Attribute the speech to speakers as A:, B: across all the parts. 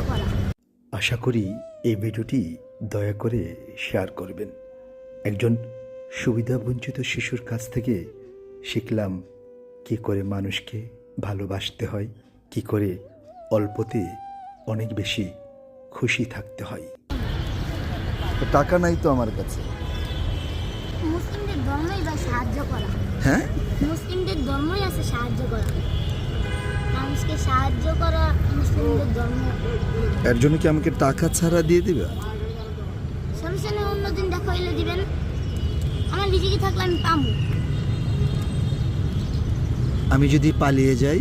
A: করা।
B: আশা করি এই ভিডিওটি দয়া করে শেয়ার করবেন। একজন সুবিধাবঞ্চিত শিশুর কাছ থেকে শিখলাম কি করে মানুষকে ভালোবাসতে হয়, কি করে অল্পতে অনেক বেশি খুশি থাকতে হয়। টাকা নাই তো আমার কাছে।
A: মুসলিমদের ধর্মই বা সাহায্য করা।
B: হ্যাঁ,
A: মুসলিমদের ধর্মই আছে সাহায্য করা, মানুষকে সাহায্য করা মুসলিমদের ধর্ম।
B: এর জন্য কি আমাকে টাকা ছাড়া দিয়ে দিবে?
A: সমস্যা নেই, অন্যদিন দেখা হইলে দিবেন। আমার রিজিকে থাকলে আমি পাবো।
B: আমি যদি পালিয়ে যাই,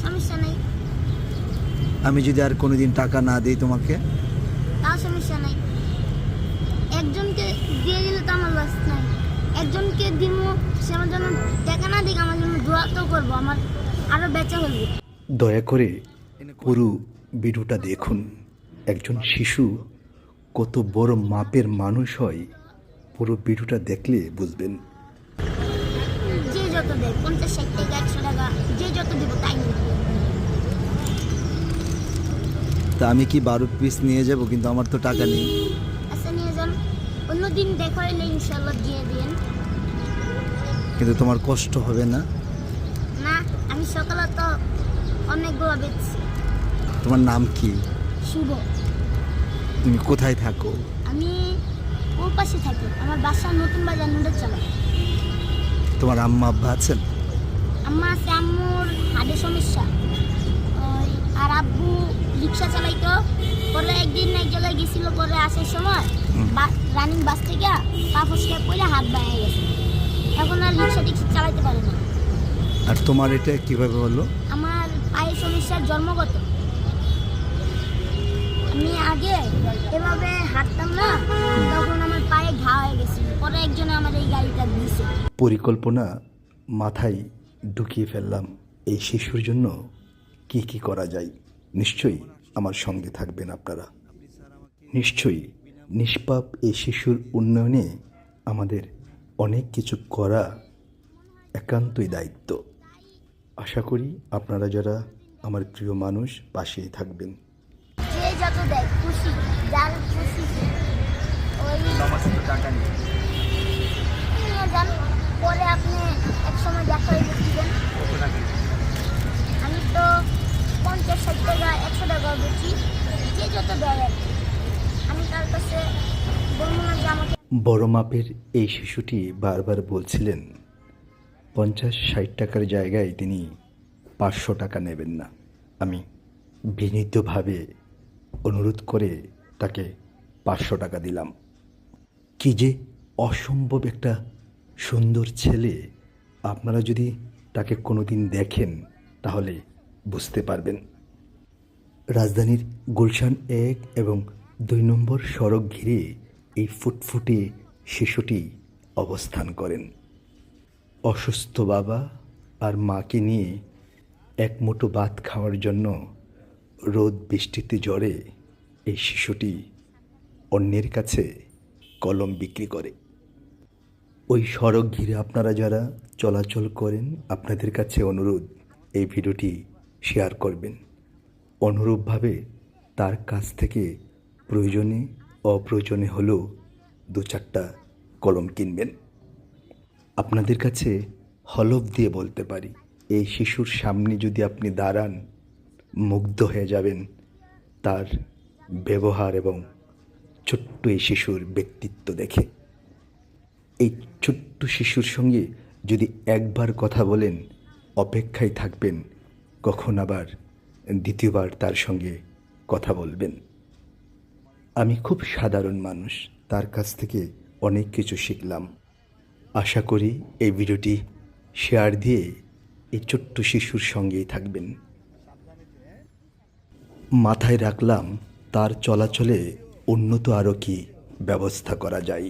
A: সমস্যা নেই,
B: আমি যদি আর কোনোদিন টাকা না দিই তোমাকে,
A: তাও সমস্যা নাই। একজনকে দিয়ে দিলে তো আমার লস নাই। একজনকে দিব, সে আমার জন্য টাকা না দিক, আমার জন্য দোয়া তো করবো, আমার আরো বেচা হইবে।
B: দয়া করে পুরো ভিডিওটা দেখুন। একজন শিশু কত বড় মাপের মানুষ হয়, পুরো ভিডিওটা দেখলে বুঝবেন।
A: যে যত দেয়, 50, 60 টাকা, 100 টাকা, যে যত দিব তাই নিব।
B: তা আমি কি 12 পিস নিয়ে যাব, কিন্তু আমার তো টাকা নেই।
A: আচ্ছা নিয়ে যান, অন্যদিন দেখা হইলে ইনশাল্লাহ দিয়ে দিন।
B: কিন্তু তোমার কষ্ট হবে না?
A: না, আমি সকালে তো অনেকগুলো বেচছি।
B: তোমার নাম কি?
A: শুভ।
B: তুমি কোথায় থাকো?
A: আমি ওর পাশে থাকি, আমার বাসা নতুন বাজার নুডের চালা।
B: তোমার আম্মা আব্বা আছেন?
A: আম্মা আছে, আম্মুর হাড়ের সমস্যা। আর আব্বু রিক্সা চালাইতো। পরে একদিন এক জায়গায় গেছিল, পরে আসার সময় রানিং বাস থেকে পা ফসকে পড়ে হাত বাইরে গেছে। এখন আর রিক্সা চালাইতে পারে না।
B: আর তোমার এটা কিভাবে হলো?
A: আমার পায়ের সমস্যার জন্মগত। আমি আগে এভাবে হাঁটতাম না, তখন আমার পায়ে ঘা হয়ে গেছিল। পরে একজনে আমার এই গাড়িটা দিয়েছে।
B: পরিকল্পনা মাথায় ঢুকিয়ে ফেললাম, এই শিশুর জন্য কি কি করা যায়। নিশ্চয়ই আমার সঙ্গে থাকবেন আপনারা। নিশ্চয়ই নিষ্পাপ এই শিশুর উন্নয়নে আমাদের অনেক কিছু করা একান্তই দায়িত্ব। আশা করি আপনারা যারা আমার প্রিয় মানুষ পাশেই থাকবেন।
A: যে যত দেয় খুশি, যার খুশি ওই
B: টাকা নেই।
A: নিয়ে যান। পরে আপনি এক সময় দেখা হয়ে দিবেন। আমি তো 50, 60 টাকা, 100 টাকা বেচি, যে যত দেয় আর কি। আমি তার কাছে বলবো না যে আমাকে।
B: বড় মাপের এই শিশুটি বারবার বলছিলেন 50-60 টাকার জায়গায় তিনি 500 টাকা নেবেন না। আমি বিনীতভাবে অনুরোধ করে তাকে 500 টাকা দিলাম। কি যে অসম্ভব একটা সুন্দর ছেলে! আপনারা যদি তাকে কোনোদিন দেখেন তাহলে বুঝতে পারবেন। রাজধানীর গুলশান 1 এবং 2 নম্বর সড়ক ঘিরে এই ফুটফুটে শিশুটি অবস্থান করেন। অসুস্থ বাবা আর মাকে নিয়ে এক মুঠো ভাত খাওয়ার জন্য রোদ বৃষ্টিতে জ্বরে এই শিশুটি অন্যের কাছে কলম বিক্রি করে। ওই সড়ক ঘিরে আপনারা যারা চলাচল করেন, আপনাদের কাছে অনুরোধ, এই ভিডিওটি শেয়ার করবেন। অনুরূপভাবে তার কাছ থেকে প্রয়োজনে অপ্রয়োজনে হলেও 2-4টা কলম কিনবেন। আপনাদের কাছে হলফ দিয়ে বলতে পারি, এই শিশুর সামনে যদি আপনি দাঁড়ান, মুগ্ধ হয়ে যাবেন তার ব্যবহার এবং ছোট্ট এই শিশুর ব্যক্তিত্ব দেখে। এই ছোট্ট শিশুর সঙ্গে যদি একবার কথা বলেন, অপেক্ষায় থাকবেন কখন আবার দ্বিতীয়বার তার সঙ্গে কথা বলবেন। আমি খুব সাধারণ মানুষ, তার কাছ থেকে অনেক কিছু শিখলাম। আশা করি এই ভিডিওটি শেয়ার দিয়ে এই ছোট্ট শিশুর সঙ্গেই থাকবেন। মাথায় রাখলাম তার চলাচলে উন্নত আরও কি ব্যবস্থা করা যায়।